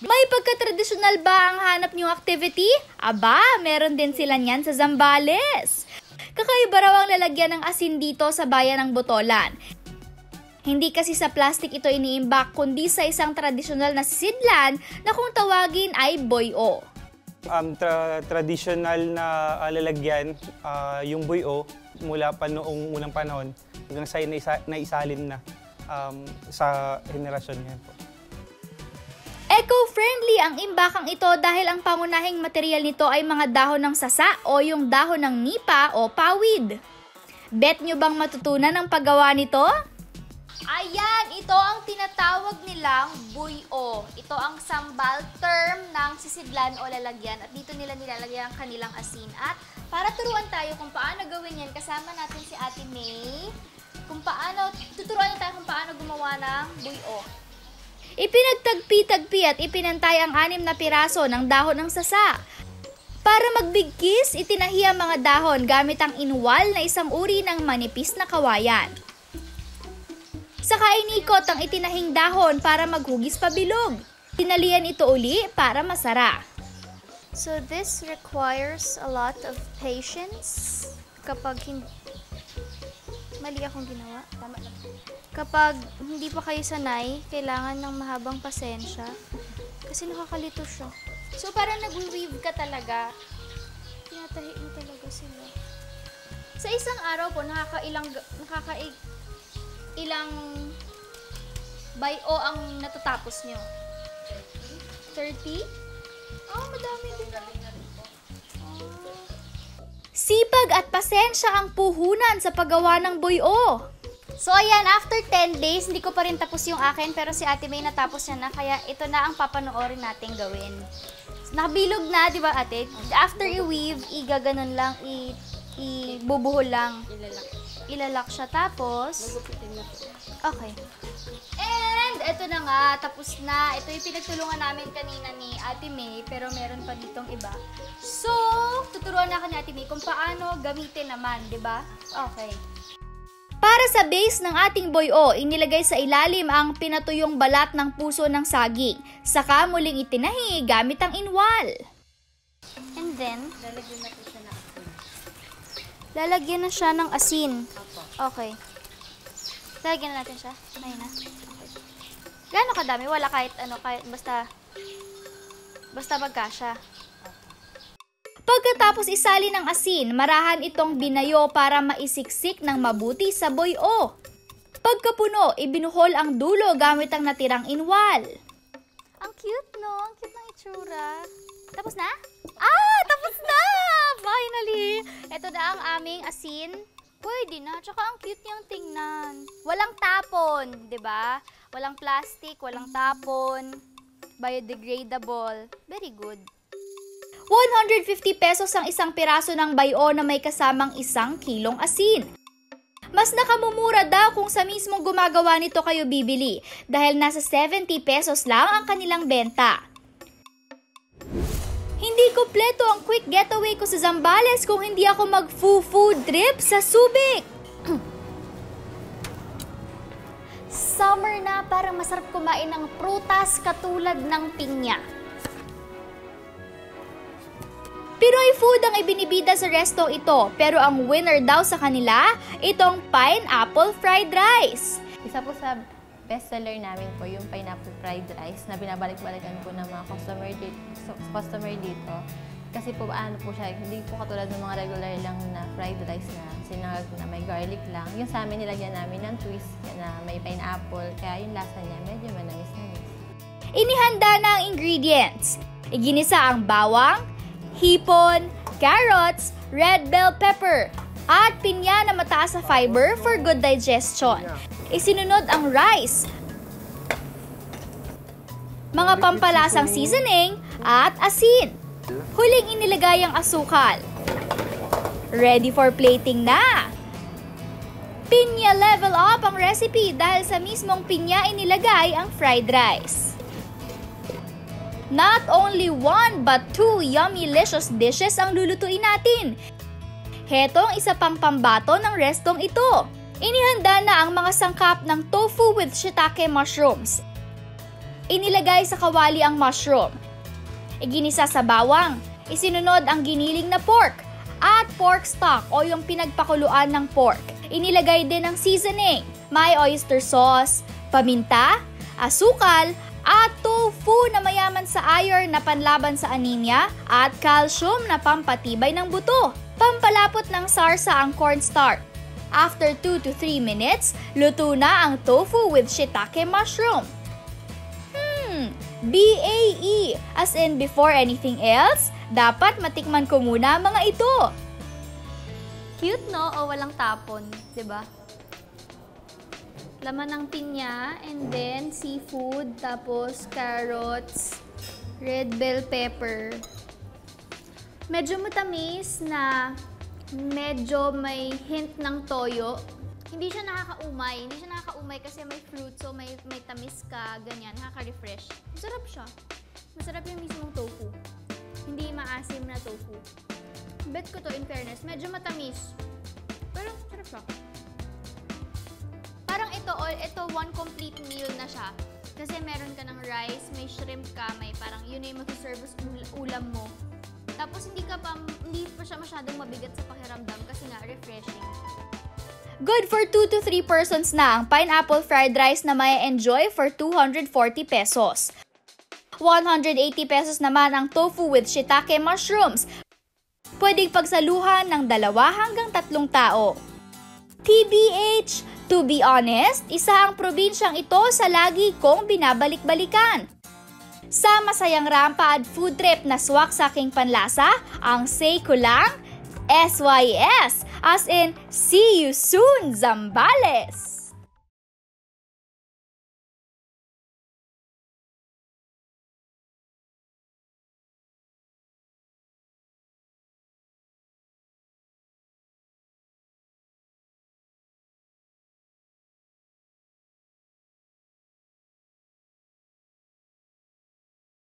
May pagka-tradisyonal ba ang hanap niyong activity? Aba, meron din sila niyan sa Zambales. Kakaiba raw ang lalagyan ng asin dito sa bayan ng Botolan. Hindi kasi sa plastic ito iniimbak, kundi sa isang tradisyonal na sisidlan na kung tawagin ay buyo. Traditional na lalagyan, yung buyo, mula pa noong unang panahon hanggang sa naisalin na sa henerasyon niyan po. Eco-friendly ang imbakang ito dahil ang pangunahing material nito ay mga dahon ng sasa o yung dahon ng nipa o pawid. Bet nyo bang matutunan ang paggawa nito? Ayan, ito ang tinatawag nilang buyo. Ito ang sambal term ng sisidlan o lalagyan at dito nila nilalagyan ang kanilang asin. At para turuan tayo kung paano gawin yan, kasama natin si Ate May. Tuturuan niyo tayo kung paano gumawa ng buyo. Ipinagtagpi-tagpi at ipinantay ang 6 na piraso ng dahon ng sasa. Para magbigkis, itinahi ang mga dahon gamit ang inwal na isang uri ng manipis na kawayan. Saka inikot ang itinahing dahon para maghugis pabilog. Tinalian ito uli para masara. So this requires a lot of patience kapag mali akong ginawa. Tama lang. Kapag hindi pa kayo sanay, kailangan ng mahabang pasensya kasi nakakalito siya. So parang nag-weave ka talaga. Tinatahi mo talaga sila. Sa isang araw po, ilang bayo ang natatapos nyo? 30? Oh, madami din. Sipag at pasensya ang puhunan sa paggawa ng buyo. So ayan, after 10 days, hindi ko pa rin tapos yung akin, pero si Ate May natapos niya na, kaya ito na ang papanoorin natin gawin. Nakabilog na, di ba ate? After i-weave, igaganon lang, ibubuhol lang. Ilalak siya, tapos okay. And ito na nga, tapos na. Ito yung pinagtulungan namin kanina ni Ate May, pero meron pa ditong iba. So, tuturuan na ni Ate May kung paano gamitin naman, di ba? Okay. Para sa base ng ating buyo, inilagay sa ilalim ang pinatuyong balat ng puso ng saging. Saka muling itinahi gamit ang inwal. And then, lalagyan na siya ng asin. okay. Lagyan na natin siya. Ayun na. Gaano kadami? Wala kahit basta magkasya. Pagkatapos isali ng asin, marahan itong binayo para maisiksik ng mabuti sa buyo. Pagkapuno, ibinuhol ang dulo gamit ang natirang inwal. Ang cute, no? Ang cute ng itsura. Tapos na? Ah! Tapos na! Finally! Ito na ang aming asin. Pwede na. Tsaka ang cute niyang tingnan. Walang tapon, 'di ba? Walang plastic, walang tapon. Biodegradable. Very good. 150 pesos ang isang piraso ng bayo na may kasamang 1 kilong asin. Mas nakamumura daw kung sa mismong gumagawa nito kayo bibili dahil nasa 70 pesos lang ang kanilang benta. Hindi kompleto ang quick getaway ko sa Zambales kung hindi ako mag-food trip sa Subic. Summer na, parang masarap kumain ng prutas katulad ng pinya. Pinoy food ang ibinibida sa resto ito, pero ang winner daw sa kanila, itong pineapple fried rice. Isa po sa bestseller namin po yung pineapple fried rice na binabalik-balikan po ng mga customer dito. Kasi po ano po siya, hindi po katulad ng mga regular lang na fried rice na sinangag na may garlic lang. Yung sa amin nilagyan namin ng twist na may pineapple, kaya yung lasa niya medyo manamis-namis. Inihanda na ang ingredients. Iginisa ang bawang, hipon, carrots, red bell pepper, at pinya na mataas sa fiber for good digestion. Isinunod ang rice, mga pampalasang seasoning, at asin. Huling inilagay ang asukal. Ready for plating na! Pinya level up ang recipe dahil sa mismong pinya inilagay ang fried rice. Not only 1 but 2 yummy-licious dishes ang lulutuin natin. Heto ang isa pang pambato ng restong ito. Inihanda na ang mga sangkap ng tofu with shiitake mushrooms. Inilagay sa kawali ang mushroom. Iginisa sa bawang. Isinunod ang giniling na pork at pork stock o yung pinagpakuluan ng pork. Inilagay din ang seasoning. May oyster sauce, paminta, asukal, at tofu na mayaman sa iron na panlaban sa anemia at calcium na pampatibay ng buto. Pampalapot ng sarsa ang cornstarch. After 2 to 3 minutes, luto na ang tofu with shiitake mushroom. BAE, as in before anything else, dapat matikman ko muna mga ito. Cute, no? O walang tapon, 'di ba? Laman ng pinya, and then seafood, tapos carrots, red bell pepper. Medyo matamis na medyo may hint ng toyo. Hindi siya nakakaumay. Hindi siya nakakaumay kasi may fruit, so may tamis ka, ganyan. Nakaka-refresh. Masarap siya. Masarap yung mismong tofu. Hindi maasim na tofu. Bet ko to, in fairness. Medyo matamis. Pero masarap siya. Parang ito one complete meal na siya. Kasi meron ka ng rice, may shrimp ka, may parang yun na yung mag-serve ulam mo. Tapos hindi pa siya masyadong mabigat sa pakiramdam kasi nga refreshing. Good for 2 to 3 persons na ang pineapple fried rice na may enjoy for 240 pesos. 180 pesos naman ang tofu with shiitake mushrooms. Pwedeng pagsaluhan ng 2 hanggang 3 tao. TBH, to be honest, isa ang probinsyang ito sa lagi kong binabalik-balikan. Sa masayang rampa at food trip na swak sa aking panlasa, ang say ko lang, SYS, as in, see you soon, Zambales!